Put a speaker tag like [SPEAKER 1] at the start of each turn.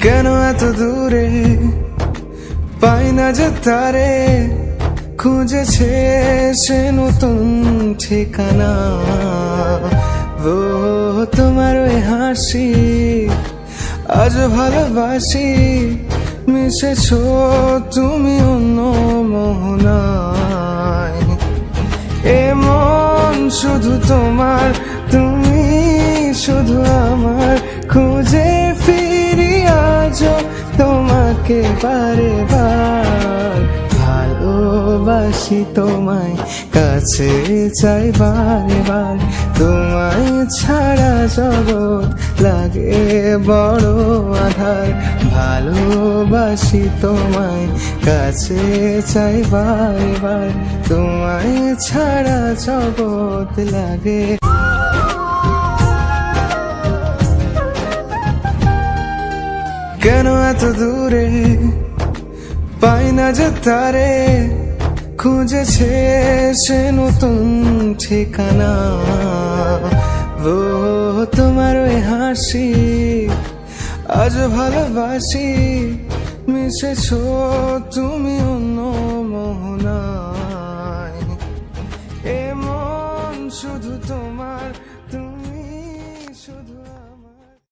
[SPEAKER 1] কেন এত দূরে পাই না যে তারে, খুঁজেছে সে নতুন ঠিকানা। ও তোমার ওই হাসি আজ ভালোবাসি, মিশেছো তুমি অন্য মোহনায়। এ মন শুধু তোমার, তুমি শুধু আমার, খুঁজে ফিরি আজও তোমাকে বারে বার। ভালোবাসি তোমায়, কাছে চাই বারে বার, তোমায় ছাড়া জগৎ লাগে বড় আধার। ভালোবাসি তোমায়, কাছে চাই বারে বার, তোমায় ছাড়া জগৎ লাগে। কেন এত দূরে পাই না যে তারে, খুঁজেছে সে নতুন ঠিকানা। ও তোমার ওই হাসি আজ ভালোবাসি, মিশেছো তুমি অন্য